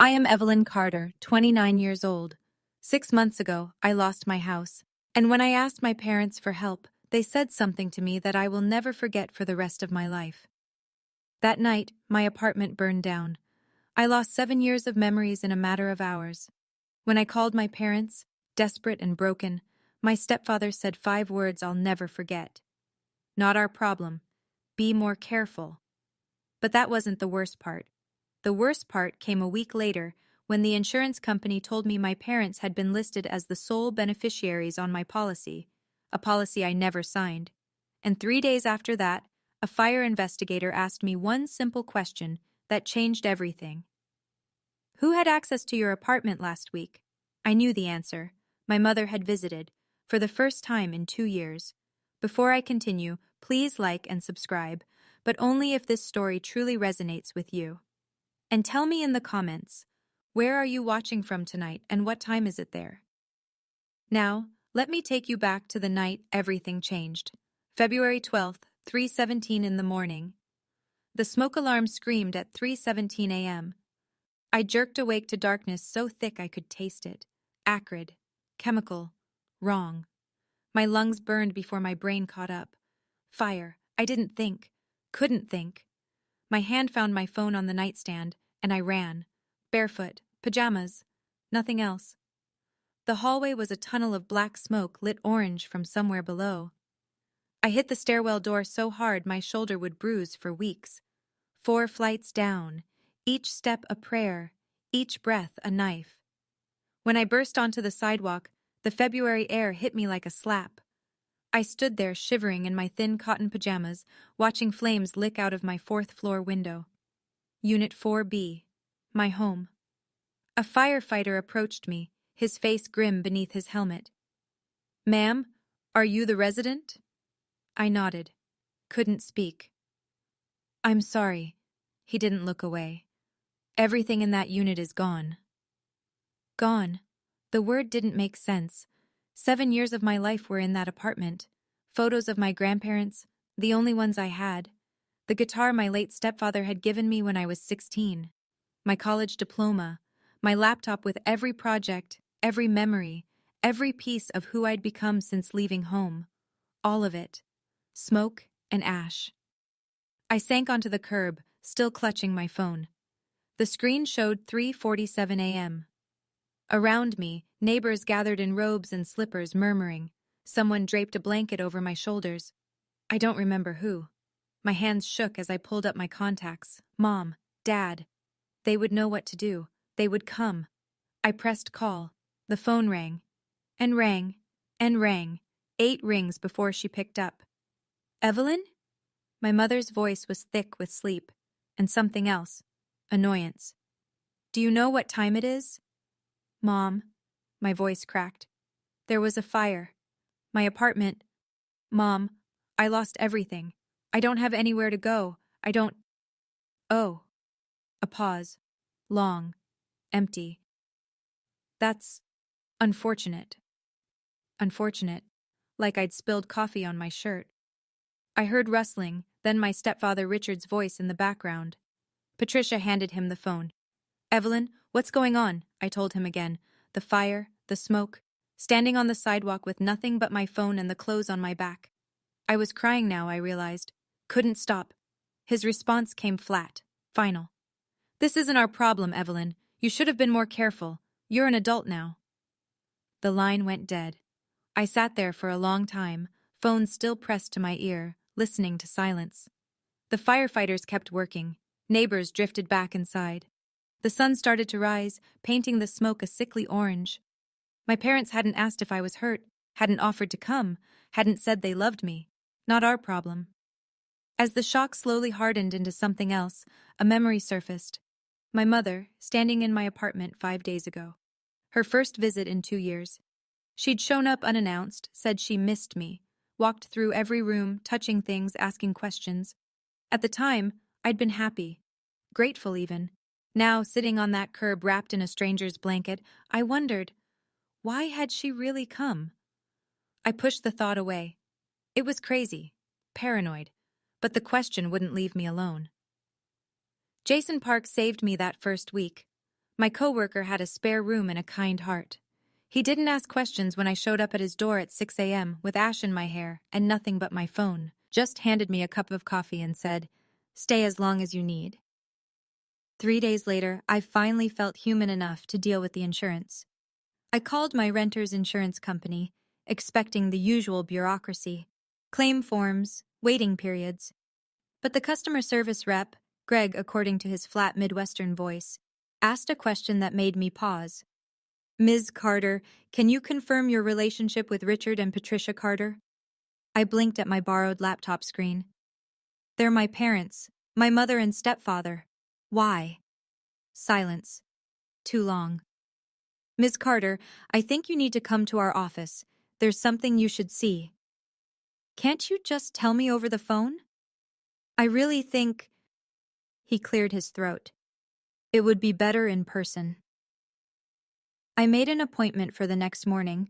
I am Evelyn Carter, 29 years old. 6 months ago, I lost my house. And when I asked my parents for help, they said something to me that I will never forget for the rest of my life. That night, my apartment burned down. I lost 7 years of memories in a matter of hours. When I called my parents, desperate and broken, my stepfather said 5 words I'll never forget. Not our problem. Be more careful. But that wasn't the worst part. The worst part came a week later when the insurance company told me my parents had been listed as the sole beneficiaries on my policy, a policy I never signed. And 3 days after that, a fire investigator asked me one simple question that changed everything. Who had access to your apartment last week? I knew the answer. My mother had visited, for the first time in 2 years. Before I continue, please like and subscribe, but only if this story truly resonates with you. And tell me in the comments, where are you watching from tonight and what time is it there? Now, let me take you back to the night everything changed. February 12th, 3:17 in the morning. The smoke alarm screamed at 3:17 a.m. I jerked awake to darkness so thick I could taste it. Acrid, chemical, wrong. My lungs burned before my brain caught up. Fire. I didn't think. Couldn't think. My hand found my phone on the nightstand, and I ran. Barefoot, pajamas, nothing else. The hallway was a tunnel of black smoke lit orange from somewhere below. I hit the stairwell door so hard my shoulder would bruise for weeks. 4 flights down, each step a prayer, each breath a knife. When I burst onto the sidewalk, the February air hit me like a slap. I stood there shivering in my thin cotton pajamas, watching flames lick out of my 4th-floor window. Unit 4B, my home. A firefighter approached me, his face grim beneath his helmet. "Ma'am, are you the resident?" I nodded. Couldn't speak. "I'm sorry." He didn't look away. "Everything in that unit is gone." Gone. The word didn't make sense. 7 years of my life were in that apartment. Photos of my grandparents, the only ones I had. The guitar my late stepfather had given me when I was 16. My college diploma. My laptop with every project, every memory, every piece of who I'd become since leaving home. All of it. Smoke and ash. I sank onto the curb, still clutching my phone. The screen showed 3:47 a.m. Around me, neighbors gathered in robes and slippers murmuring. Someone draped a blanket over my shoulders. I don't remember who. My hands shook as I pulled up my contacts. Mom, Dad. They would know what to do. They would come. I pressed call. The phone rang. And rang. And rang. 8 rings before she picked up. "Evelyn?" My mother's voice was thick with sleep. And something else. Annoyance. "Do you know what time it is?" "Mom." My voice cracked. "There was a fire. My apartment. Mom, I lost everything. I don't have anywhere to go. I don't... Oh." A pause. Long. Empty. "That's unfortunate." Unfortunate. Like I'd spilled coffee on my shirt. I heard rustling, then my stepfather Richard's voice in the background. Patricia handed him the phone. "Evelyn, what's going on?" I told him again. The fire, the smoke, standing on the sidewalk with nothing but my phone and the clothes on my back. I was crying now, I realized. Couldn't stop. His response came flat, final. "This isn't our problem, Evelyn. You should have been more careful. You're an adult now." The line went dead. I sat there for a long time, phone still pressed to my ear, listening to silence. The firefighters kept working. Neighbors drifted back inside. The sun started to rise, painting the smoke a sickly orange. My parents hadn't asked if I was hurt, hadn't offered to come, hadn't said they loved me. Not our problem. As the shock slowly hardened into something else, a memory surfaced. My mother, standing in my apartment 5 days ago. Her first visit in 2 years. She'd shown up unannounced, said she missed me, walked through every room, touching things, asking questions. At the time, I'd been happy, grateful even. Now, sitting on that curb wrapped in a stranger's blanket, I wondered, why had she really come? I pushed the thought away. It was crazy, paranoid, but the question wouldn't leave me alone. Jason Park saved me that first week. My coworker had a spare room and a kind heart. He didn't ask questions when I showed up at his door at 6 a.m. with ash in my hair and nothing but my phone, just handed me a cup of coffee and said, "Stay as long as you need." 3 days later, I finally felt human enough to deal with the insurance. I called my renter's insurance company, expecting the usual bureaucracy, claim forms, waiting periods. But the customer service rep, Greg according to his flat Midwestern voice, asked a question that made me pause. "Ms. Carter, can you confirm your relationship with Richard and Patricia Carter?" I blinked at my borrowed laptop screen. "They're my parents, my mother and stepfather. Why?" Silence. Too long. "Ms. Carter, I think you need to come to our office. There's something you should see." "Can't you just tell me over the phone?" "I really think—" He cleared his throat. "It would be better in person." I made an appointment for the next morning.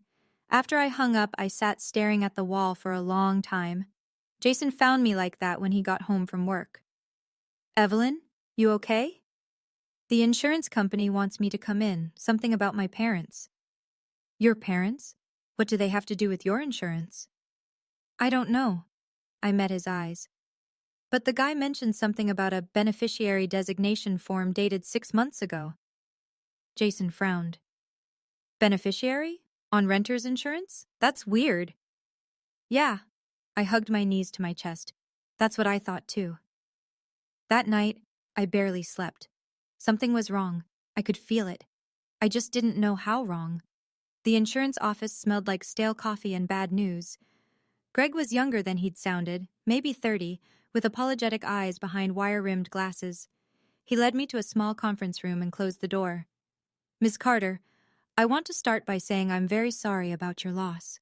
After I hung up, I sat staring at the wall for a long time. Jason found me like that when he got home from work. "Evelyn, you okay?" "The insurance company wants me to come in, something about my parents." "Your parents? What do they have to do with your insurance?" "I don't know." I met his eyes. "But the guy mentioned something about a beneficiary designation form dated 6 months ago." Jason frowned. "Beneficiary? On renter's insurance? That's weird." "Yeah." I hugged my knees to my chest. "That's what I thought too." That night, I barely slept. Something was wrong. I could feel it. I just didn't know how wrong. The insurance office smelled like stale coffee and bad news. Greg was younger than he'd sounded, maybe 30, with apologetic eyes behind wire-rimmed glasses. He led me to a small conference room and closed the door. "Ms. Carter, I want to start by saying I'm very sorry about your loss."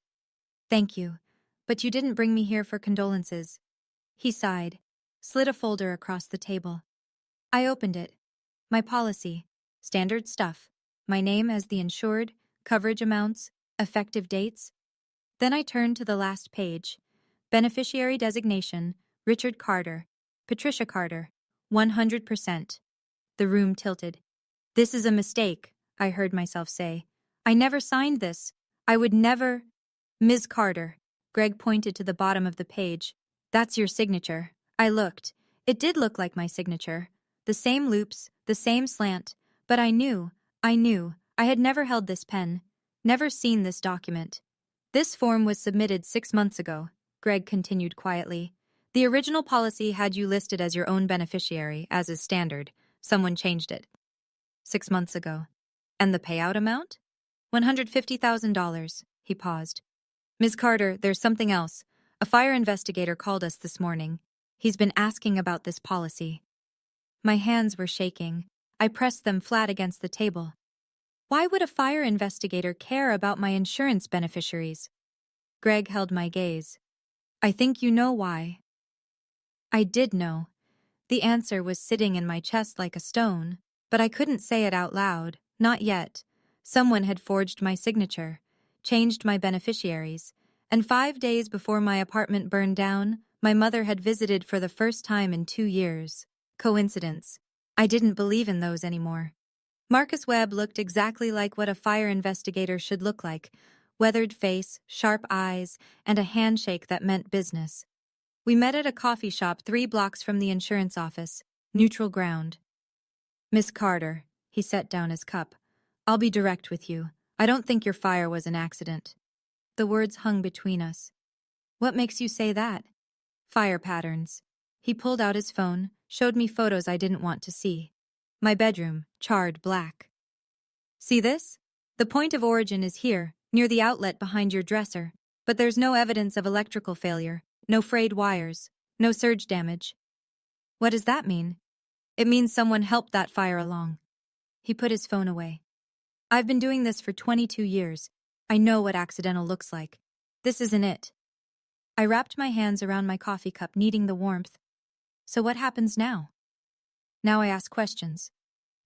"Thank you, but you didn't bring me here for condolences." He sighed, slid a folder across the table. I opened it. My policy. Standard stuff. My name as the insured, coverage amounts, effective dates. Then I turned to the last page. Beneficiary designation, Richard Carter, Patricia Carter, 100%. The room tilted. "This is a mistake," I heard myself say. "I never signed this. I would never—" "Ms. Carter." Greg pointed to the bottom of the page. "That's your signature." I looked. It did look like my signature. The same loops, the same slant. But I knew. I had never held this pen. Never seen this document. "This form was submitted 6 months ago," Greg continued quietly. "The original policy had you listed as your own beneficiary, as is standard. Someone changed it. 6 months ago. And the payout amount? $150,000. He paused. "Ms. Carter, there's something else. A fire investigator called us this morning. He's been asking about this policy." My hands were shaking. I pressed them flat against the table. Why would a fire investigator care about my insurance beneficiaries? Greg held my gaze. "I think you know why." I did know. The answer was sitting in my chest like a stone, but I couldn't say it out loud, not yet. Someone had forged my signature, changed my beneficiaries, and 5 days before my apartment burned down, my mother had visited for the first time in 2 years. Coincidence. I didn't believe in those anymore. Marcus Webb looked exactly like what a fire investigator should look like. Weathered face, sharp eyes, and a handshake that meant business. We met at a coffee shop 3 blocks from the insurance office. Neutral ground. "Miss Carter," he set down his cup. "I'll be direct with you. I don't think your fire was an accident." The words hung between us. "What makes you say that?" "Fire patterns." He pulled out his phone, showed me photos I didn't want to see. My bedroom, charred black. "See this? The point of origin is here, near the outlet behind your dresser, but there's no evidence of electrical failure, no frayed wires, no surge damage." "What does that mean?" "It means someone helped that fire along." He put his phone away. "I've been doing this for 22 years. I know what accidental looks like. This isn't it." I wrapped my hands around my coffee cup, needing the warmth. "So what happens now?" "Now I ask questions."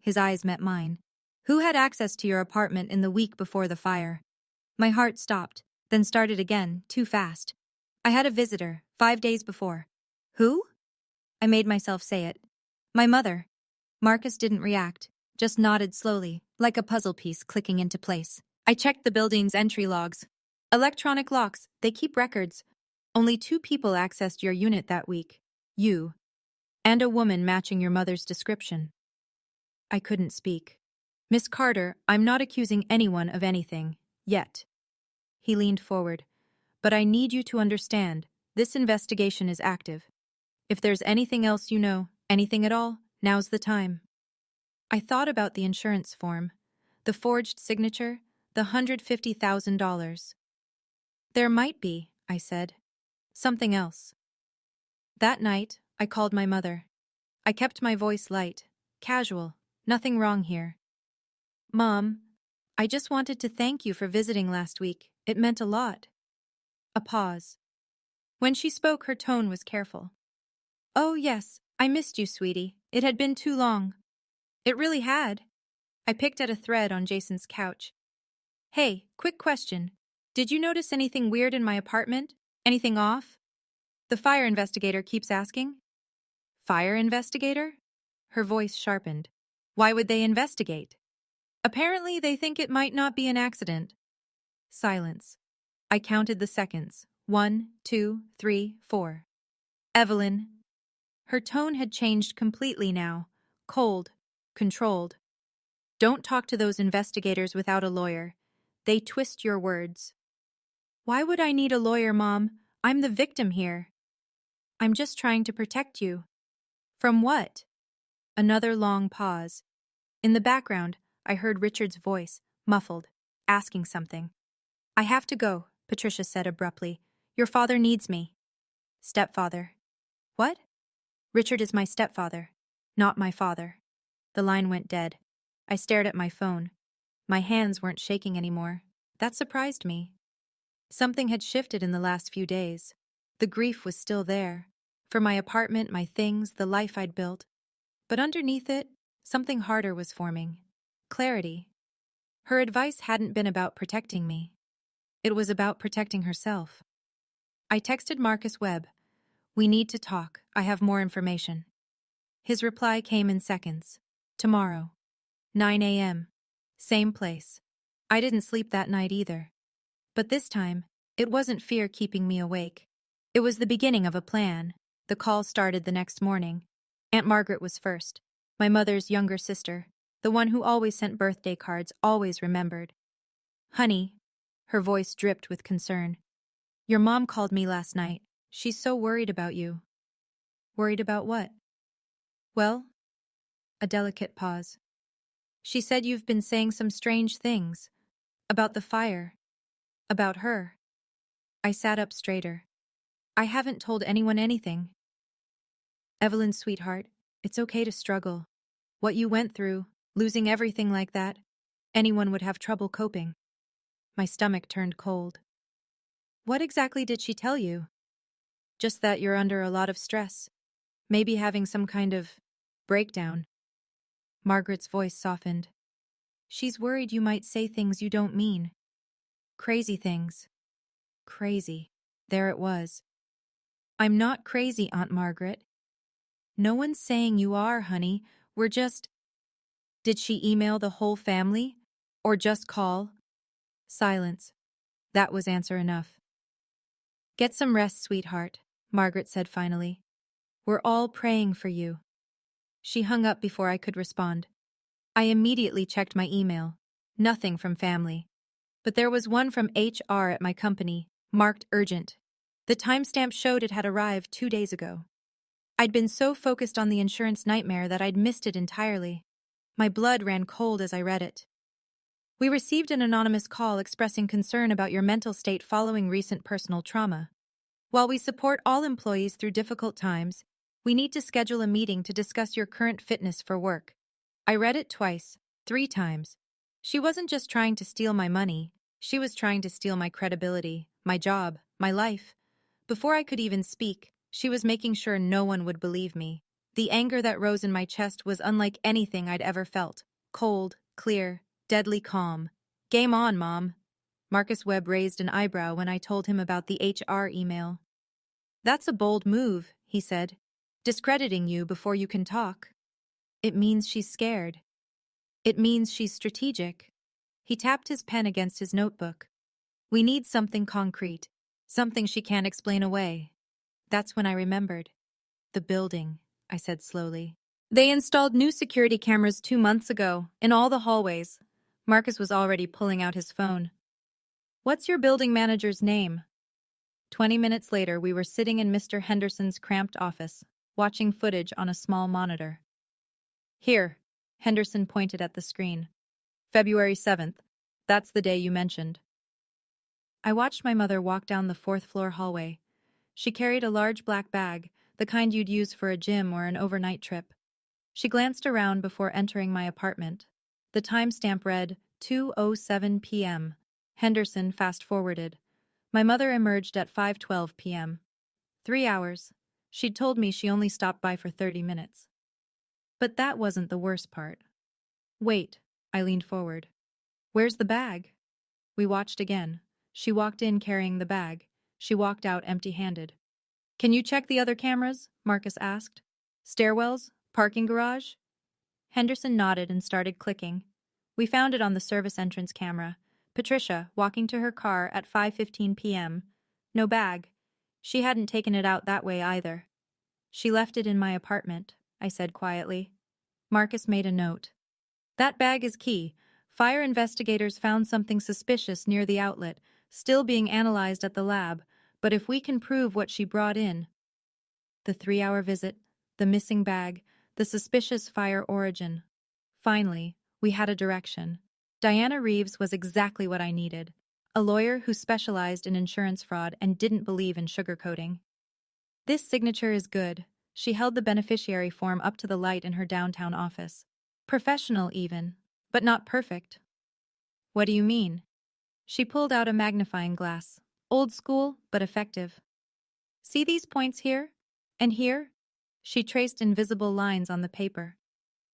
His eyes met mine. "Who had access to your apartment in the week before the fire?" My heart stopped, then started again, too fast. "I had a visitor, 5 days before." "Who?" I made myself say it. "My mother." Marcus didn't react, just nodded slowly, like a puzzle piece clicking into place. I checked the building's entry logs. Electronic locks, they keep records. Only 2 people accessed your unit that week. You. And a woman matching your mother's description. I couldn't speak. Miss Carter, I'm not accusing anyone of anything. Yet. He leaned forward. But I need you to understand, this investigation is active. If there's anything else you know, anything at all, now's the time. I thought about the insurance form, the forged signature, the $150,000. There might be, I said. Something else. That night, I called my mother. I kept my voice light, casual, nothing wrong here. Mom, I just wanted to thank you for visiting last week. It meant a lot. A pause. When she spoke, her tone was careful. Oh, yes, I missed you, sweetie. It had been too long. It really had. I picked at a thread on Jason's couch. Hey, quick question. Did you notice anything weird in my apartment? Anything off? The fire investigator keeps asking. Fire investigator? Her voice sharpened. Why would they investigate? Apparently, they think it might not be an accident. Silence. I counted the seconds. 1, 2, 3, 4. Evelyn. Her tone had changed completely now. Cold. Controlled. Don't talk to those investigators without a lawyer. They twist your words. Why would I need a lawyer, Mom? I'm the victim here. I'm just trying to protect you. From what? Another long pause. In the background, I heard Richard's voice, muffled, asking something. I have to go, Patricia said abruptly. Your father needs me. Stepfather. What? Richard is my stepfather, not my father. The line went dead. I stared at my phone. My hands weren't shaking anymore. That surprised me. Something had shifted in the last few days. The grief was still there. For my apartment, my things, the life I'd built. But underneath it, something harder was forming. Clarity. Her advice hadn't been about protecting me. It was about protecting herself. I texted Marcus Webb. We need to talk. I have more information. His reply came in seconds. Tomorrow. 9 a.m. Same place. I didn't sleep that night either. But this time, it wasn't fear keeping me awake. It was the beginning of a plan. The call started the next morning. Aunt Margaret was first. My mother's younger sister, the one who always sent birthday cards, always remembered. Honey, her voice dripped with concern. Your mom called me last night. She's so worried about you. Worried about what? Well, a delicate pause. She said you've been saying some strange things. About the fire. About her. I sat up straighter. I haven't told anyone anything. Evelyn, sweetheart, it's okay to struggle. What you went through, losing everything like that, anyone would have trouble coping. My stomach turned cold. What exactly did she tell you? Just that you're under a lot of stress. Maybe having some kind of breakdown. Margaret's voice softened. She's worried you might say things you don't mean. Crazy things. Crazy. There it was. I'm not crazy, Aunt Margaret. No one's saying you are, honey. We're just... Did she email the whole family? Or just call? Silence. That was answer enough. Get some rest, sweetheart, Margaret said finally. We're all praying for you. She hung up before I could respond. I immediately checked my email. Nothing from family. But there was one from HR at my company, marked urgent. The timestamp showed it had arrived 2 days ago. I'd been so focused on the insurance nightmare that I'd missed it entirely. My blood ran cold as I read it. We received an anonymous call expressing concern about your mental state following recent personal trauma. While we support all employees through difficult times, we need to schedule a meeting to discuss your current fitness for work. I read it twice, 3 times. She wasn't just trying to steal my money, she was trying to steal my credibility, my job, my life. Before I could even speak, she was making sure no one would believe me. The anger that rose in my chest was unlike anything I'd ever felt. Cold, clear, deadly calm. Game on, Mom. Marcus Webb raised an eyebrow when I told him about the HR email. That's a bold move, he said. Discrediting you before you can talk. It means she's scared. It means she's strategic. He tapped his pen against his notebook. We need something concrete, something she can't explain away. That's when I remembered. The building, I said slowly. They installed new security cameras 2 months ago, in all the hallways. Marcus was already pulling out his phone. What's your building manager's name? 20 minutes later, we were sitting in Mr. Henderson's cramped office, watching footage on a small monitor. Here, Henderson pointed at the screen. February 7th. That's the day you mentioned. I watched my mother walk down the 4th-floor hallway. She carried a large black bag, the kind you'd use for a gym or an overnight trip. She glanced around before entering my apartment. The timestamp read 2:07 p.m. Henderson fast-forwarded. My mother emerged at 5:12 p.m. 3 hours. She'd told me she only stopped by for 30 minutes. But that wasn't the worst part. Wait, I leaned forward. Where's the bag? We watched again. She walked in carrying the bag. She walked out empty-handed. Can you check the other cameras? Marcus asked. Stairwells? Parking garage? Henderson nodded and started clicking. We found it on the service entrance camera. Patricia, walking to her car at 5:15 p.m. No bag. She hadn't taken it out that way either. She left it in my apartment, I said quietly. Marcus made a note. That bag is key. Fire investigators found something suspicious near the outlet, still being analyzed at the lab, but if we can prove what she brought in. The 3-hour visit, the missing bag, the suspicious fire origin. Finally, we had a direction. Diana Reeves was exactly what I needed. A lawyer who specialized in insurance fraud and didn't believe in sugarcoating. This signature is good. She held the beneficiary form up to the light in her downtown office. Professional even, but not perfect. What do you mean? She pulled out a magnifying glass. Old school, but effective. See these points here? And here? She traced invisible lines on the paper.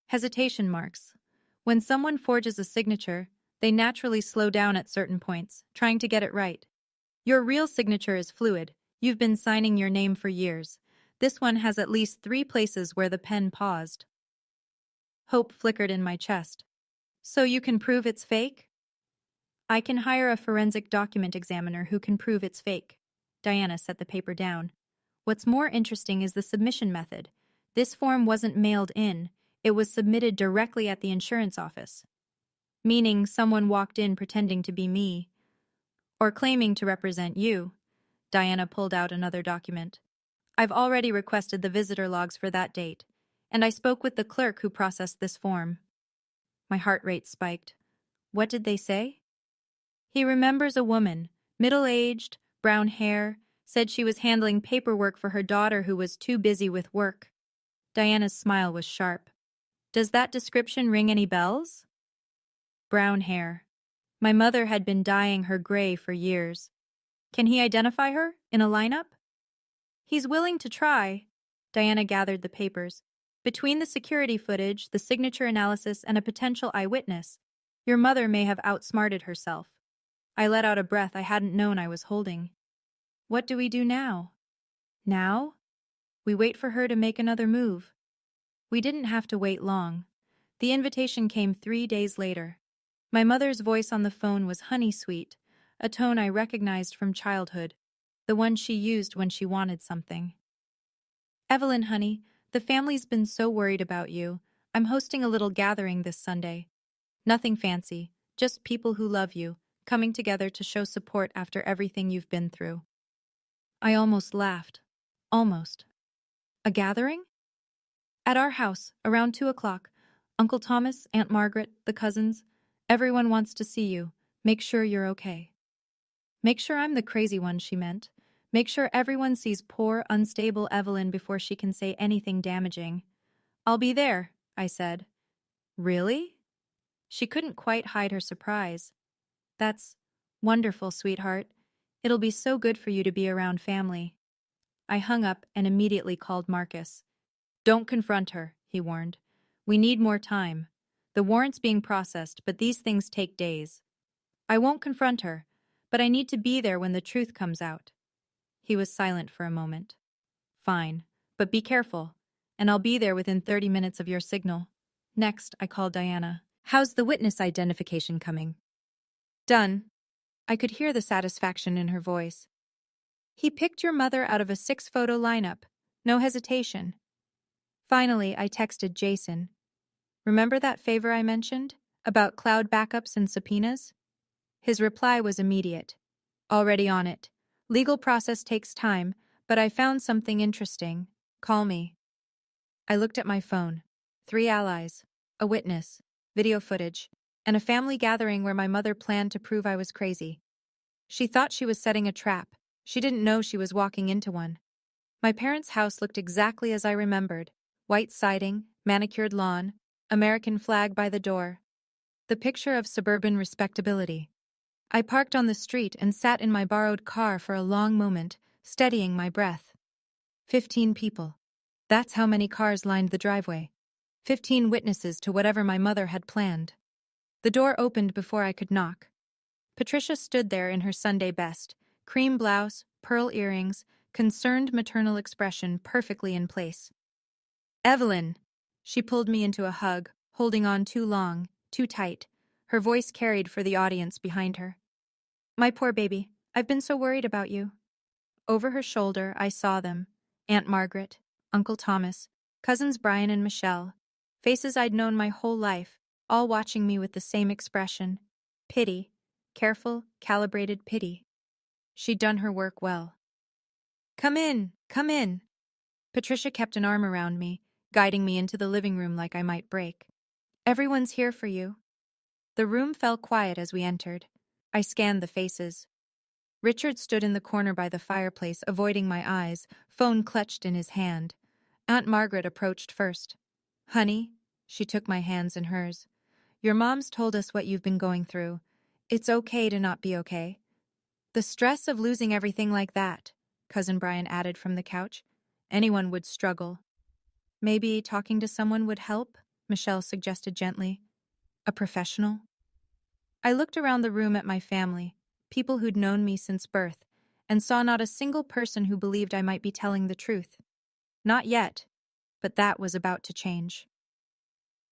Hesitation marks. When someone forges a signature, they naturally slow down at certain points, trying to get it right. Your real signature is fluid. You've been signing your name for years. This one has at least 3 places where the pen paused. Hope flickered in my chest. So you can prove it's fake? I can hire a forensic document examiner who can prove it's fake. Diana set the paper down. What's more interesting is the submission method. This form wasn't mailed in. It was submitted directly at the insurance office. Meaning someone walked in pretending to be me. Or claiming to represent you. Diana pulled out another document. I've already requested the visitor logs for that date, and I spoke with the clerk who processed this form. My heart rate spiked. What did they say? He remembers a woman, middle-aged, brown hair, said she was handling paperwork for her daughter who was too busy with work. Diana's smile was sharp. Does that description ring any bells? Brown hair. My mother had been dyeing her gray for years. Can he identify her in a lineup? He's willing to try. Diana gathered the papers. Between the security footage, the signature analysis, and a potential eyewitness, your mother may have outsmarted herself. I let out a breath I hadn't known I was holding. What do we do now? Now? We wait for her to make another move. We didn't have to wait long. The invitation came 3 days later. My mother's voice on the phone was honey-sweet, a tone I recognized from childhood, the one she used when she wanted something. Evelyn, honey, the family's been so worried about you. I'm hosting a little gathering this Sunday. Nothing fancy, just people who love you, coming together to show support after everything you've been through. I almost laughed. Almost. A gathering? At our house, around 2 o'clock. Uncle Thomas, Aunt Margaret, the cousins. Everyone wants to see you. Make sure you're okay. Make sure I'm the crazy one, she meant. Make sure everyone sees poor, unstable Evelyn before she can say anything damaging. I'll be there, I said. Really? She couldn't quite hide her surprise. That's wonderful, sweetheart. It'll be so good for you to be around family. I hung up and immediately called Marcus. Don't confront her, he warned. We need more time. The warrant's being processed, but these things take days. I won't confront her, but I need to be there when the truth comes out. He was silent for a moment. Fine, but be careful, and I'll be there within 30 minutes of your signal. Next, I called Diana. How's the witness identification coming? Done. I could hear the satisfaction in her voice. He picked your mother out of a 6-photo lineup. No hesitation. Finally, I texted Jason. Remember that favor I mentioned? About cloud backups and subpoenas? His reply was immediate. Already on it. Legal process takes time, but I found something interesting. Call me. I looked at my phone. 3 allies, a witness, video footage, and a family gathering where my mother planned to prove I was crazy. She thought she was setting a trap. She didn't know she was walking into one. My parents' house looked exactly as I remembered. White siding, manicured lawn, American flag by the door. The picture of suburban respectability. I parked on the street and sat in my borrowed car for a long moment, steadying my breath. 15 people. That's how many cars lined the driveway. 15 witnesses to whatever my mother had planned. The door opened before I could knock. Patricia stood there in her Sunday best, cream blouse, pearl earrings, concerned maternal expression perfectly in place. Evelyn! She pulled me into a hug, holding on too long, too tight. Her voice carried for the audience behind her. My poor baby, I've been so worried about you. Over her shoulder, I saw them. Aunt Margaret, Uncle Thomas, cousins Brian and Michelle. Faces I'd known my whole life, all watching me with the same expression. Pity. Careful, calibrated pity. She'd done her work well. Come in, come in. Patricia kept an arm around me, guiding me into the living room like I might break. Everyone's here for you. The room fell quiet as we entered. I scanned the faces. Richard stood in the corner by the fireplace, avoiding my eyes, phone clutched in his hand. Aunt Margaret approached first. Honey, she took my hands in hers. Your mom's told us what you've been going through. It's okay to not be okay. The stress of losing everything like that, Cousin Brian added from the couch. Anyone would struggle. Maybe talking to someone would help, Michelle suggested gently. A professional? I looked around the room at my family, people who'd known me since birth, and saw not a single person who believed I might be telling the truth. Not yet, but that was about to change.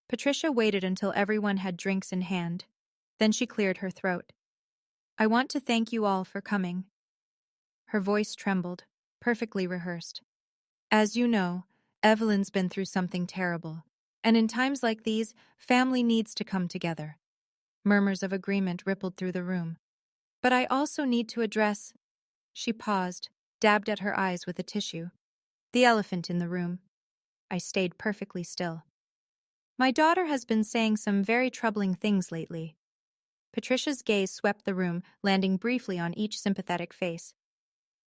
Patricia waited until everyone had drinks in hand. Then she cleared her throat. I want to thank you all for coming. Her voice trembled, perfectly rehearsed. As you know, Evelyn's been through something terrible, and in times like these, family needs to come together. Murmurs of agreement rippled through the room. But I also need to address... She paused, dabbed at her eyes with a tissue. The elephant in the room. I stayed perfectly still. My daughter has been saying some very troubling things lately. Patricia's gaze swept the room, landing briefly on each sympathetic face.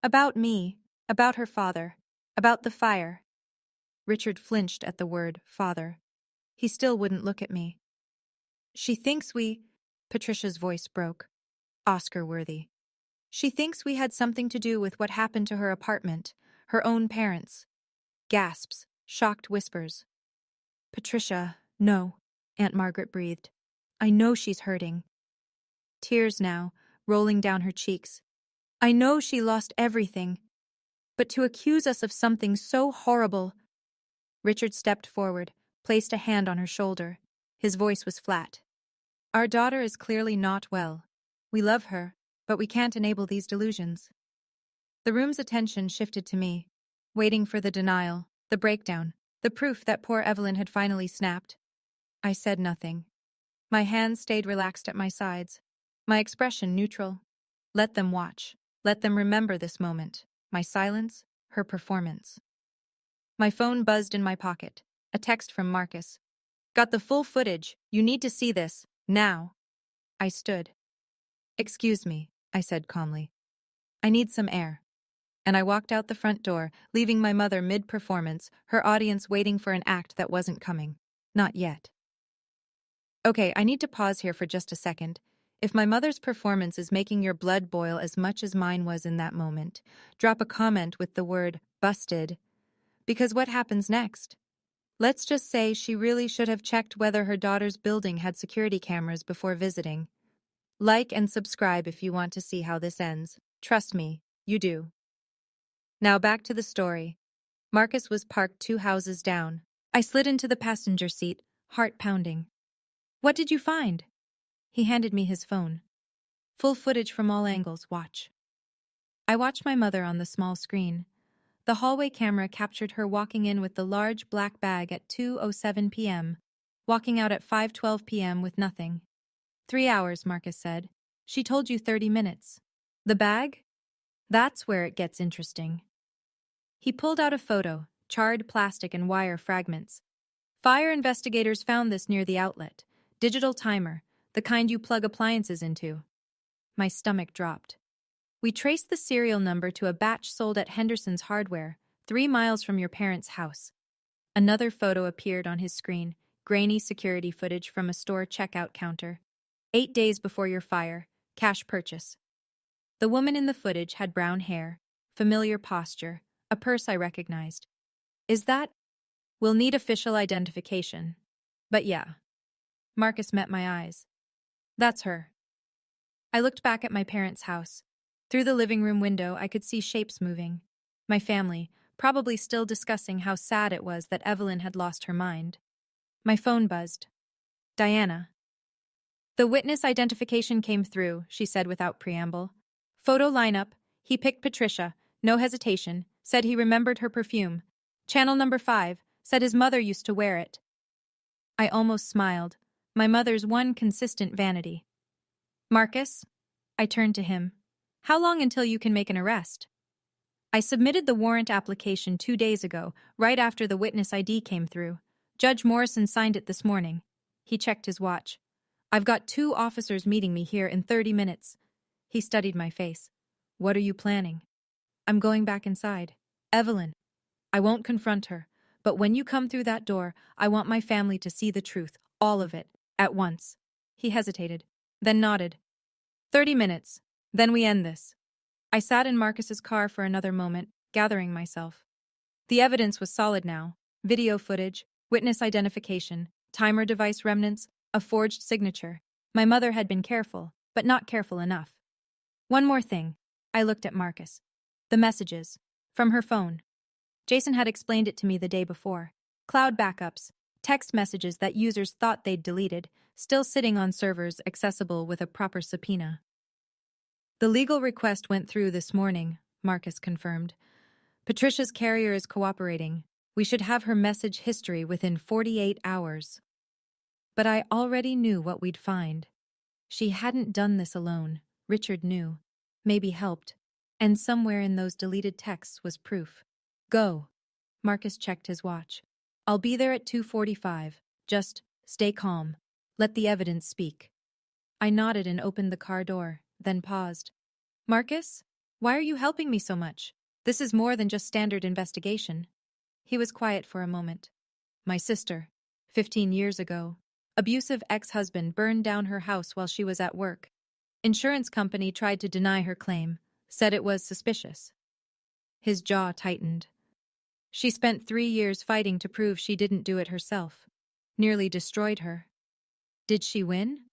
About me, about her father, about the fire. Richard flinched at the word father. He still wouldn't look at me. She thinks we... Patricia's voice broke. Oscar-worthy. She thinks we had something to do with what happened to her apartment, her own parents. Gasps, shocked whispers. Patricia, no, Aunt Margaret breathed. I know she's hurting. Tears now, rolling down her cheeks. I know she lost everything. But to accuse us of something so horrible... Richard stepped forward, placed a hand on her shoulder. His voice was flat. Our daughter is clearly not well. We love her, but we can't enable these delusions. The room's attention shifted to me, waiting for the denial, the breakdown, the proof that poor Evelyn had finally snapped. I said nothing. My hands stayed relaxed at my sides, my expression neutral. Let them watch. Let them remember this moment, my silence, her performance. My phone buzzed in my pocket, a text from Marcus. Got the full footage, you need to see this, now. I stood. Excuse me, I said calmly. I need some air. And I walked out the front door, leaving my mother mid-performance, her audience waiting for an act that wasn't coming. Not yet. Okay, I need to pause here for just a second. If my mother's performance is making your blood boil as much as mine was in that moment, drop a comment with the word busted. Because what happens next? Let's just say she really should have checked whether her daughter's building had security cameras before visiting. Like and subscribe if you want to see how this ends. Trust me, you do. Now back to the story. Marcus was parked 2 houses down. I slid into the passenger seat, heart pounding. What did you find? He handed me his phone. Full footage from all angles, watch. I watched my mother on the small screen. The hallway camera captured her walking in with the large black bag at 2:07 p.m., walking out at 5:12 p.m. with nothing. 3 hours, Marcus said. She told you 30 minutes. The bag? That's where it gets interesting. He pulled out a photo, charred plastic and wire fragments. Fire investigators found this near the outlet. Digital timer, the kind you plug appliances into. My stomach dropped. We traced the serial number to a batch sold at Henderson's Hardware, 3 miles from your parents' house. Another photo appeared on his screen, grainy security footage from a store checkout counter. 8 days before your fire, cash purchase. The woman in the footage had brown hair, familiar posture, a purse I recognized. Is that? We'll need official identification. But yeah. Marcus met my eyes. That's her. I looked back at my parents' house. Through the living room window, I could see shapes moving. My family, probably still discussing how sad it was that Evelyn had lost her mind. My phone buzzed. Diana. The witness identification came through, she said without preamble. Photo lineup. He picked Patricia, no hesitation, said he remembered her perfume. Channel number 5, said his mother used to wear it. I almost smiled. My mother's one consistent vanity. Marcus? I turned to him. How long until you can make an arrest? I submitted the warrant application 2 days ago, right after the witness ID came through. Judge Morrison signed it this morning. He checked his watch. I've got 2 officers meeting me here in 30 minutes. He studied my face. What are you planning? I'm going back inside. Evelyn. I won't confront her, but when you come through that door, I want my family to see the truth, all of it, at once. He hesitated, then nodded. 30 minutes. Then we end this. I sat in Marcus's car for another moment, gathering myself. The evidence was solid now. Video footage, witness identification, timer device remnants, a forged signature. My mother had been careful, but not careful enough. One more thing. I looked at Marcus. The messages. From her phone. Jason had explained it to me the day before. Cloud backups, text messages that users thought they'd deleted, still sitting on servers accessible with a proper subpoena. The legal request went through this morning, Marcus confirmed. Patricia's carrier is cooperating. We should have her message history within 48 hours. But I already knew what we'd find. She hadn't done this alone. Richard knew. Maybe helped. And somewhere in those deleted texts was proof. Go. Marcus checked his watch. I'll be there at 2:45. Just stay calm. Let the evidence speak. I nodded and opened the car door, then paused. Marcus? Why are you helping me so much? This is more than just standard investigation. He was quiet for a moment. My sister, 15 years ago. Abusive ex-husband burned down her house while she was at work. Insurance company tried to deny her claim, said it was suspicious. His jaw tightened. She spent 3 years fighting to prove she didn't do it herself. Nearly destroyed her. Did she win?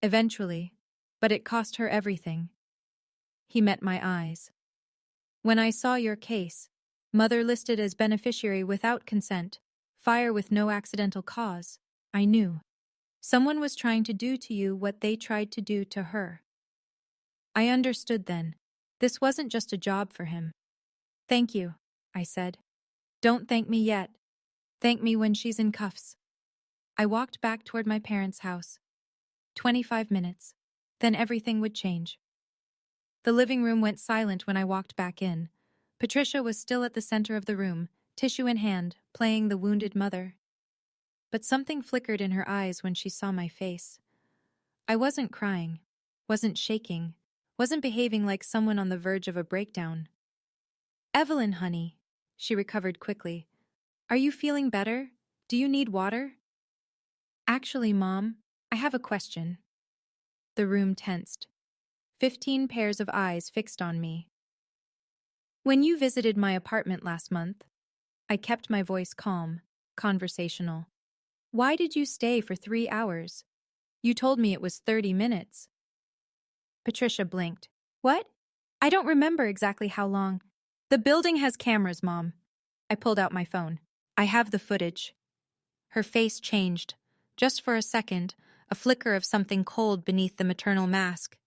Eventually, but it cost her everything. He met my eyes. When I saw your case, mother listed as beneficiary without consent, fire with no accidental cause, I knew. Someone was trying to do to you what they tried to do to her. I understood then. This wasn't just a job for him. Thank you, I said. Don't thank me yet. Thank me when she's in cuffs. I walked back toward my parents' house. 25 minutes. Then everything would change. The living room went silent when I walked back in. Patricia was still at the center of the room, tissue in hand, playing the wounded mother. But something flickered in her eyes when she saw my face. I wasn't crying, wasn't shaking, wasn't behaving like someone on the verge of a breakdown. Evelyn, honey, she recovered quickly. Are you feeling better? Do you need water? Actually, Mom, I have a question. The room tensed. 15 pairs of eyes fixed on me. When you visited my apartment last month, I kept my voice calm, conversational. Why did you stay for 3 hours? You told me it was 30 minutes. Patricia blinked. What? I don't remember exactly how long. The building has cameras, Mom. I pulled out my phone. I have the footage. Her face changed. Just for a second, a flicker of something cold beneath the maternal mask.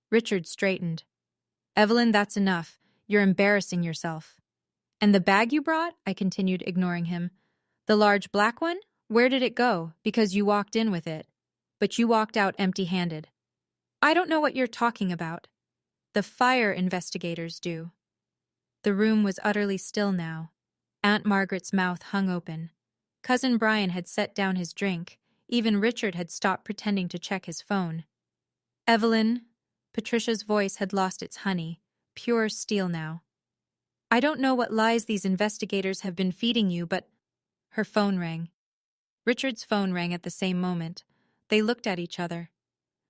Richard straightened. "Evelyn, that's enough. You're embarrassing yourself." "And the bag you brought?" I continued, ignoring him. "The large black one? Where did it go? Because you walked in with it. But you walked out empty-handed." "I don't know what you're talking about." "The fire investigators do." The room was utterly still now. Aunt Margaret's mouth hung open. Cousin Brian had set down his drink. Even Richard had stopped pretending to check his phone. "Evelyn," Patricia's voice had lost its honey, pure steel now. "I don't know what lies these investigators have been feeding you, but—" Her phone rang. Richard's phone rang at the same moment. They looked at each other.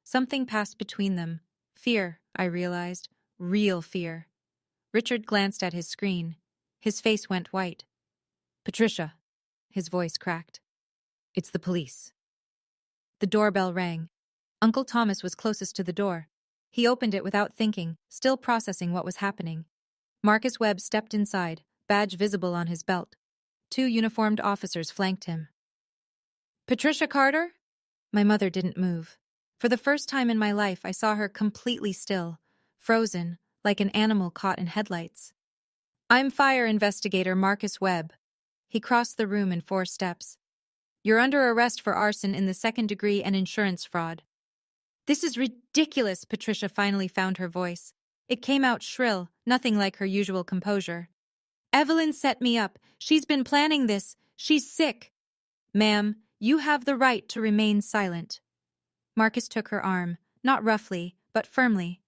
Something passed between them. Fear, I realized. Real fear. Richard glanced at his screen. His face went white. "Patricia," his voice cracked. "It's the police." The doorbell rang. Uncle Thomas was closest to the door. He opened it without thinking, still processing what was happening. Marcus Webb stepped inside, badge visible on his belt. 2 uniformed officers flanked him. "Patricia Carter?" My mother didn't move. For the first time in my life, I saw her completely still, frozen, like an animal caught in headlights. "I'm fire investigator Marcus Webb." He crossed the room in 4 steps. "You're under arrest for arson in the 2nd degree and insurance fraud." "This is ridiculous," Patricia finally found her voice. It came out shrill, nothing like her usual composure. "Evelyn set me up. She's been planning this. She's sick." "Ma'am, you have the right to remain silent." Marcus took her arm, not roughly, but firmly.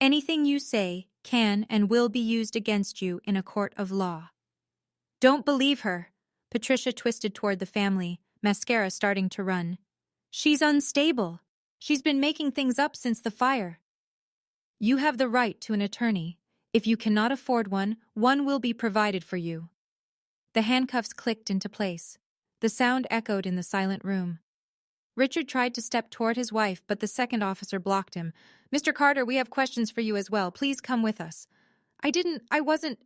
"Anything you say can and will be used against you in a court of law." "Don't believe her." Patricia twisted toward the family, mascara starting to run. "She's unstable. She's been making things up since the fire." "You have the right to an attorney. If you cannot afford one, one will be provided for you." The handcuffs clicked into place. The sound echoed in the silent room. Richard tried to step toward his wife, but the 2nd officer blocked him. "Mr. Carter, we have questions for you as well. Please come with us." I wasn't."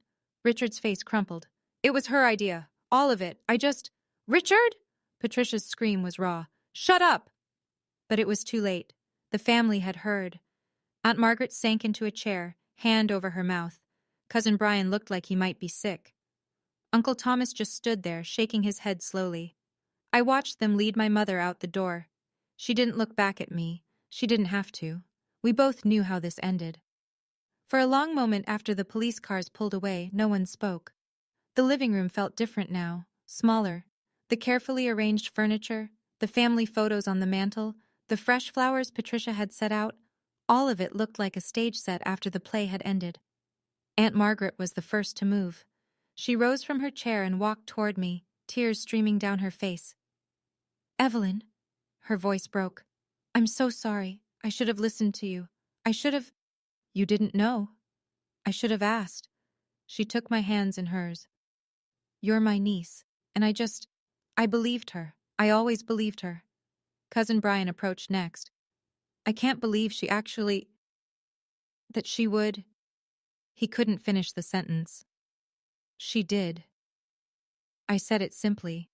Richard's face crumpled. "It was her idea. All of it. Richard?" Patricia's scream was raw. "Shut up!" But it was too late. The family had heard. Aunt Margaret sank into a chair, hand over her mouth. Cousin Brian looked like he might be sick. Uncle Thomas just stood there, shaking his head slowly. I watched them lead my mother out the door. She didn't look back at me. She didn't have to. We both knew how this ended. For a long moment after the police cars pulled away, no one spoke. The living room felt different now, smaller. The carefully arranged furniture, the family photos on the mantel, the fresh flowers Patricia had set out, all of it looked like a stage set after the play had ended. Aunt Margaret was the first to move. She rose from her chair and walked toward me, tears streaming down her face. "Evelyn," her voice broke. "I'm so sorry. I should have listened to you. I should have—" "You didn't know." "I should have asked." She took my hands in hers. "You're my niece, and I believed her. I always believed her." Cousin Brian approached next. "I can't believe that she would—" He couldn't finish the sentence. "She did." I said it simply.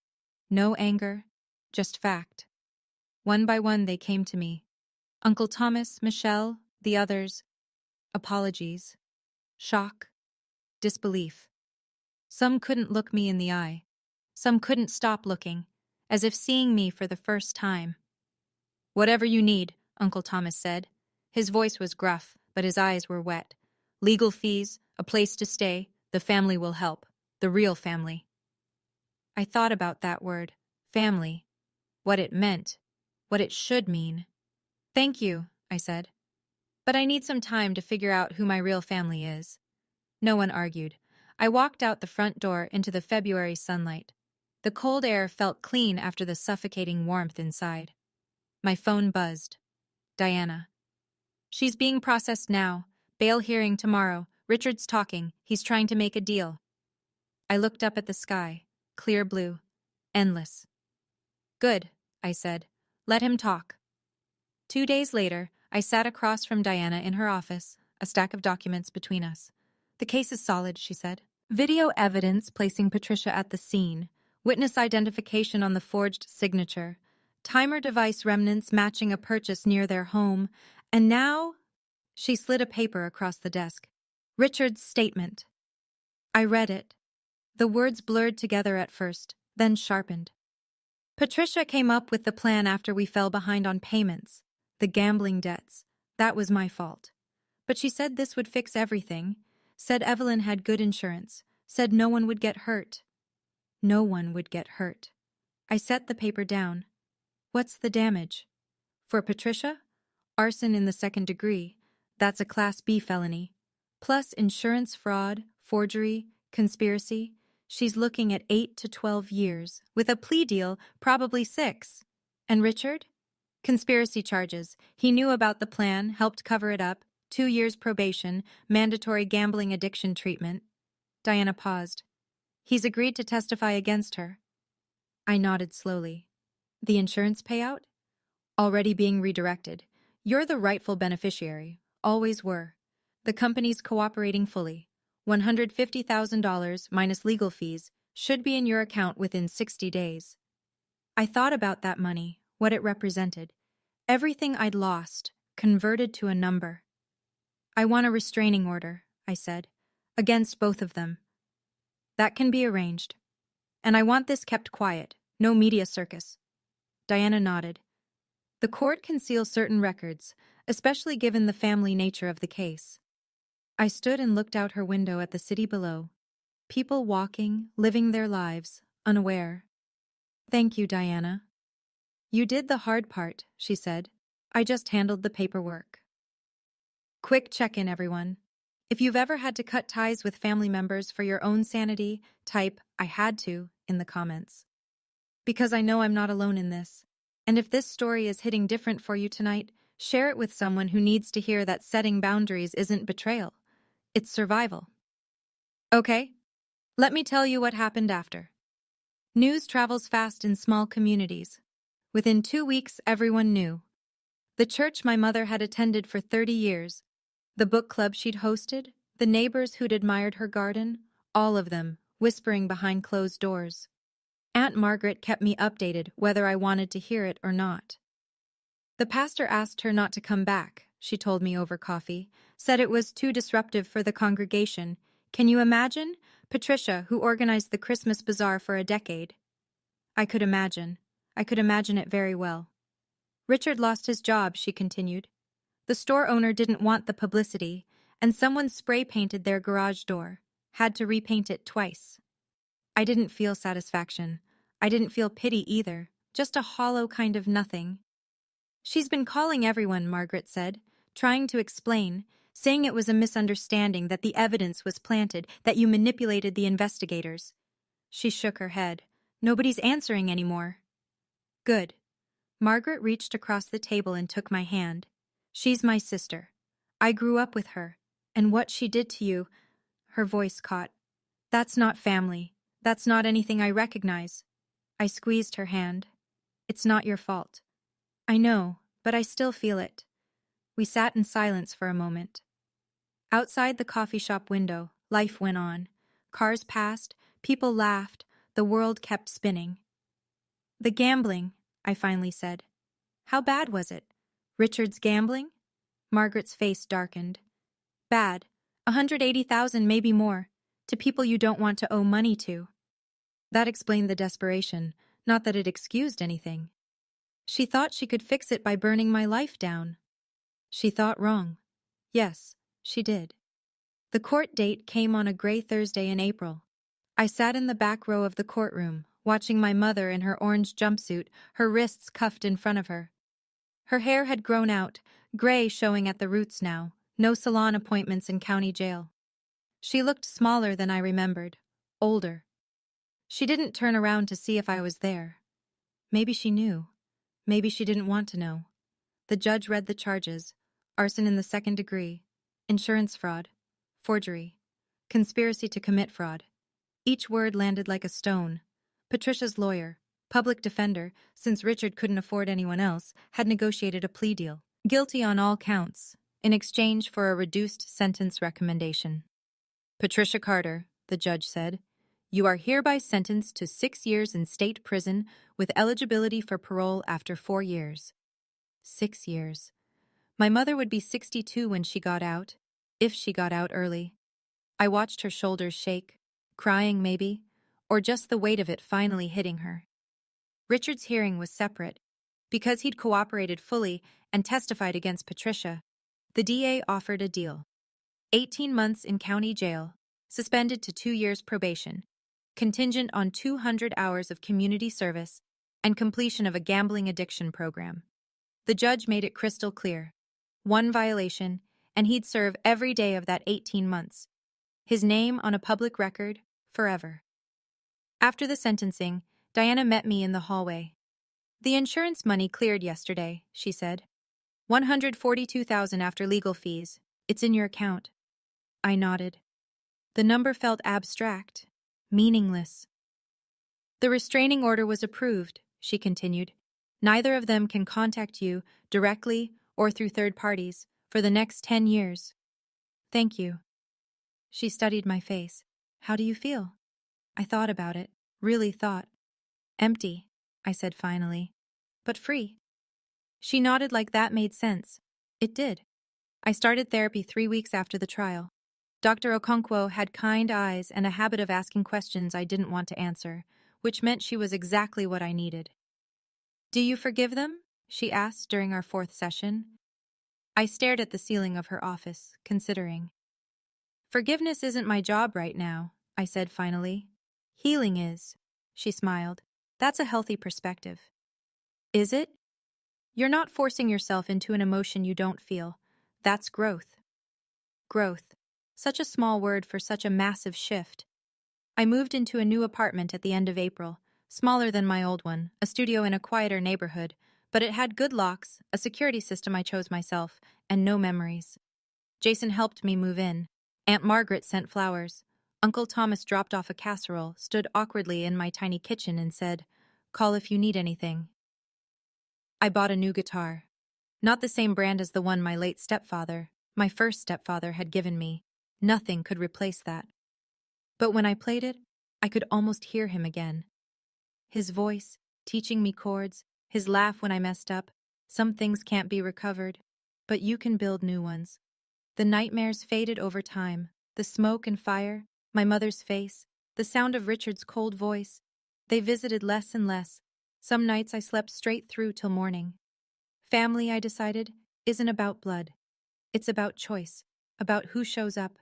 No anger, just fact. One by one they came to me. Uncle Thomas, Michelle, the others. Apologies. Shock. Disbelief. Some couldn't look me in the eye. Some couldn't stop looking, as if seeing me for the first time. "Whatever you need," Uncle Thomas said. His voice was gruff, but his eyes were wet. "Legal fees, a place to stay, the family will help. The real family." I thought about that word, family, what it meant, what it should mean. "Thank you," I said. "But I need some time to figure out who my real family is." No one argued. I walked out the front door into the February sunlight. The cold air felt clean after the suffocating warmth inside. My phone buzzed. Diana. "She's being processed now. Bail hearing tomorrow. Richard's talking. He's trying to make a deal." I looked up at the sky. Clear blue. Endless. "Good," I said. "Let him talk." 2 days later, I sat across from Diana in her office, a stack of documents between us. "The case is solid," she said. "Video evidence placing Patricia at the scene, witness identification on the forged signature, timer device remnants matching a purchase near their home, and now she slid a paper across the desk. Richard's statement. I read it. The words blurred together at first, then sharpened. Patricia came up with the plan after we fell behind on payments, the gambling debts. That was my fault. But she said this would fix everything, said Evelyn had good insurance, said no one would get hurt. No one would get hurt. I set the paper down. What's the damage? For Patricia? Arson in the second degree. That's a Class B felony. Plus insurance fraud, forgery, conspiracy. She's looking at 8 to 12 years. With a plea deal, probably 6. And Richard? Conspiracy charges. He knew about the plan, helped cover it up. 2 years probation, mandatory gambling addiction treatment. Diana paused. He's agreed to testify against her. I nodded slowly. The insurance payout? Already being redirected. You're the rightful beneficiary. Always were. The company's cooperating fully. $150,000 minus legal fees should be in your account within 60 days. I thought about that money, what it represented. Everything I'd lost, converted to a number. I want a restraining order, I said, against both of them. That can be arranged. And I want this kept quiet, no media circus. Diana nodded. The court can seal certain records, especially given the family nature of the case. I stood and looked out her window at the city below. People walking, living their lives, unaware. Thank you, Diana. You did the hard part, she said. I just handled the paperwork. Quick check-in, everyone. If you've ever had to cut ties with family members for your own sanity, type, I had to, in the comments. Because I know I'm not alone in this. And if this story is hitting different for you tonight, share it with someone who needs to hear that setting boundaries isn't betrayal. It's survival. Okay, let me tell you what happened after. News travels fast in small communities. Within 2 weeks, everyone knew. The church my mother had attended for 30 years, the book club she'd hosted, the neighbors who'd admired her garden, all of them, whispering behind closed doors. Aunt Margaret kept me updated whether I wanted to hear it or not. The pastor asked her not to come back, she told me over coffee, said it was too disruptive for the congregation. Can you imagine? Patricia, who organized the Christmas bazaar for a decade. I could imagine. I could imagine it very well. Richard lost his job, she continued. The store owner didn't want the publicity, and someone spray-painted their garage door, had to repaint it twice. I didn't feel satisfaction. I didn't feel pity either, just a hollow kind of nothing. She's been calling everyone, Margaret said, trying to explain, saying it was a misunderstanding, that the evidence was planted, that you manipulated the investigators. She shook her head. Nobody's answering anymore. Good. Margaret reached across the table and took my hand. She's my sister. I grew up with her. And what she did to you, her voice caught. That's not family. That's not anything I recognize. I squeezed her hand. It's not your fault. I know, but I still feel it. We sat in silence for a moment. Outside the coffee shop window, life went on. Cars passed, people laughed, the world kept spinning. The gambling, I finally said. How bad was it? Richard's gambling? Margaret's face darkened. Bad. 180,000, maybe more, to people you don't want to owe money to. That explained the desperation, not that it excused anything. She thought she could fix it by burning my life down. She thought wrong. Yes, she did. The court date came on a gray Thursday in April. I sat in the back row of the courtroom, watching my mother in her orange jumpsuit, her wrists cuffed in front of her. Her hair had grown out, gray showing at the roots now, no salon appointments in county jail. She looked smaller than I remembered, older. She didn't turn around to see if I was there. Maybe she knew. Maybe she didn't want to know. The judge read the charges: arson in the second degree, insurance fraud, forgery, conspiracy to commit fraud. Each word landed like a stone. Patricia's lawyer, public defender, since Richard couldn't afford anyone else, had negotiated a plea deal. Guilty on all counts, in exchange for a reduced sentence recommendation. Patricia Carter, the judge said, You are hereby sentenced to 6 years in state prison with eligibility for parole after 4 years. 6 years. My mother would be 62 when she got out, if she got out early. I watched her shoulders shake, crying maybe, or just the weight of it finally hitting her. Richard's hearing was separate. Because he'd cooperated fully and testified against Patricia, the DA offered a deal. 18 months in county jail, suspended to 2 years probation, contingent on 200 hours of community service and completion of a gambling addiction program. The judge made it crystal clear. 1 violation, and he'd serve every day of that 18 months. His name on a public record, forever. After the sentencing, Diana met me in the hallway. "The insurance money cleared yesterday," she said. $142,000 after legal fees. It's in your account." I nodded. The number felt abstract, meaningless. "The restraining order was approved," she continued. "Neither of them can contact you, directly or through third parties, for the next 10 years. Thank you." She studied my face. "How do you feel?" I thought about it, really thought. "Empty," I said finally, "but free." She nodded like that made sense. It did. I started therapy 3 weeks after the trial. Dr. Okonkwo had kind eyes and a habit of asking questions I didn't want to answer, which meant she was exactly what I needed. "Do you forgive them?" she asked during our 4th session. I stared at the ceiling of her office, considering. "Forgiveness isn't my job right now," I said finally. "Healing is." She smiled. "That's a healthy perspective." "Is it?" "You're not forcing yourself into an emotion you don't feel. That's growth." Growth. Such a small word for such a massive shift. I moved into a new apartment at the end of April, smaller than my old one, a studio in a quieter neighborhood, but it had good locks, a security system I chose myself, and no memories. Jason helped me move in. Aunt Margaret sent flowers. Uncle Thomas dropped off a casserole, stood awkwardly in my tiny kitchen, and said, "Call if you need anything." I bought a new guitar. Not the same brand as the one my late stepfather, my first stepfather, had given me. Nothing could replace that. But when I played it, I could almost hear him again. His voice, teaching me chords, his laugh when I messed up. Some things can't be recovered, but you can build new ones. The nightmares faded over time. The smoke and fire, my mother's face, the sound of Richard's cold voice. They visited less and less. Some nights I slept straight through till morning. Family, I decided, isn't about blood. It's about choice, about who shows up,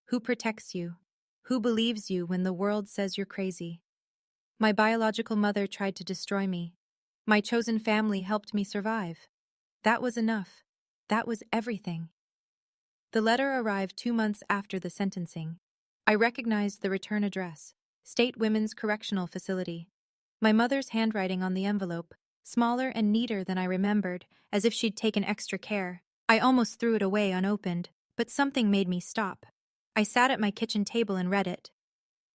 who protects you, who believes you when the world says you're crazy. My biological mother tried to destroy me. My chosen family helped me survive. That was enough. That was everything. The letter arrived 2 months after the sentencing. I recognized the return address, State Women's Correctional Facility. My mother's handwriting on the envelope, smaller and neater than I remembered, as if she'd taken extra care. I almost threw it away unopened, but something made me stop. I sat at my kitchen table and read it.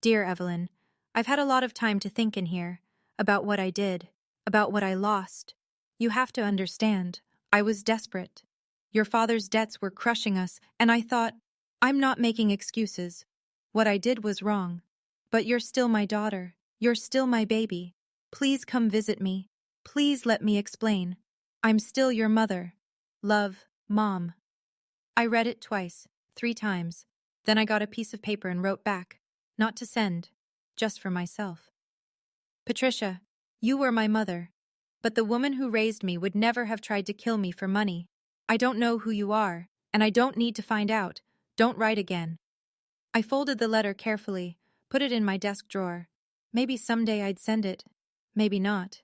"Dear Evelyn, I've had a lot of time to think in here, about what I did, about what I lost. You have to understand, I was desperate. Your father's debts were crushing us, and I thought, I'm not making excuses. What I did was wrong. But you're still my daughter. You're still my baby. Please come visit me. Please let me explain. I'm still your mother. Love, Mom." I read it twice, 3 times. Then I got a piece of paper and wrote back, not to send, just for myself. "Patricia, you were my mother, but the woman who raised me would never have tried to kill me for money. I don't know who you are, and I don't need to find out. Don't write again." I folded the letter carefully, put it in my desk drawer. Maybe someday I'd send it, maybe not.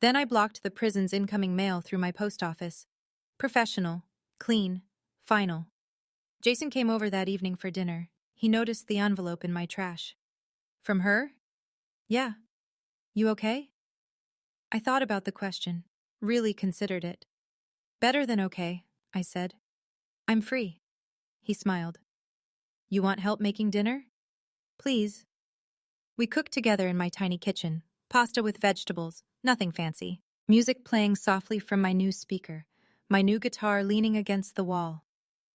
Then I blocked the prison's incoming mail through my post office. Professional, clean, final. Jason came over that evening for dinner. He noticed the envelope in my trash. "From her?" "Yeah. You okay?" I thought about the question, really considered it. "Better than okay," I said. "I'm free." He smiled. "You want help making dinner?" "Please." We cooked together in my tiny kitchen, pasta with vegetables, nothing fancy. Music playing softly from my new speaker, my new guitar leaning against the wall.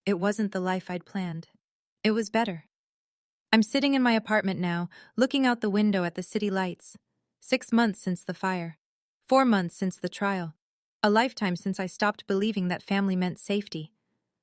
It wasn't the life I'd planned. It was better. I'm sitting in my apartment now, looking out the window at the city lights. 6 months since the fire. 4 months since the trial. A lifetime since I stopped believing that family meant safety.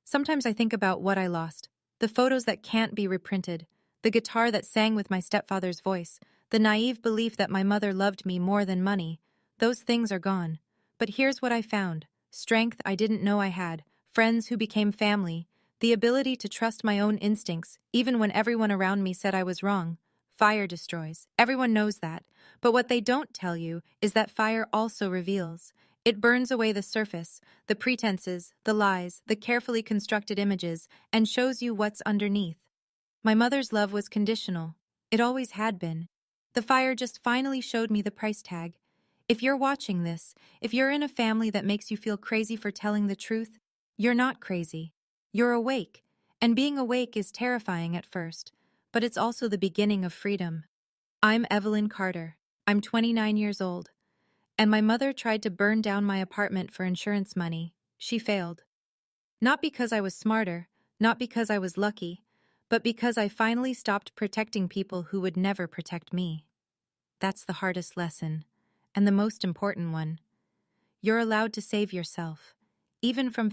Sometimes I think about what I lost. The photos that can't be reprinted. The guitar that sang with my stepfather's voice. The naive belief that my mother loved me more than money. Those things are gone. But here's what I found. Strength I didn't know I had. Friends who became family. The ability to trust my own instincts, even when everyone around me said I was wrong. Fire destroys. Everyone knows that. But what they don't tell you is that fire also reveals. It burns away the surface, the pretenses, the lies, the carefully constructed images, and shows you what's underneath. My mother's love was conditional. It always had been. The fire just finally showed me the price tag. If you're watching this, if you're in a family that makes you feel crazy for telling the truth, you're not crazy. You're awake. And being awake is terrifying at first, but it's also the beginning of freedom. I'm Evelyn Carter. I'm 29 years old. And my mother tried to burn down my apartment for insurance money. She failed. Not because I was smarter, not because I was lucky, but because I finally stopped protecting people who would never protect me. That's the hardest lesson, and the most important one. You're allowed to save yourself, even from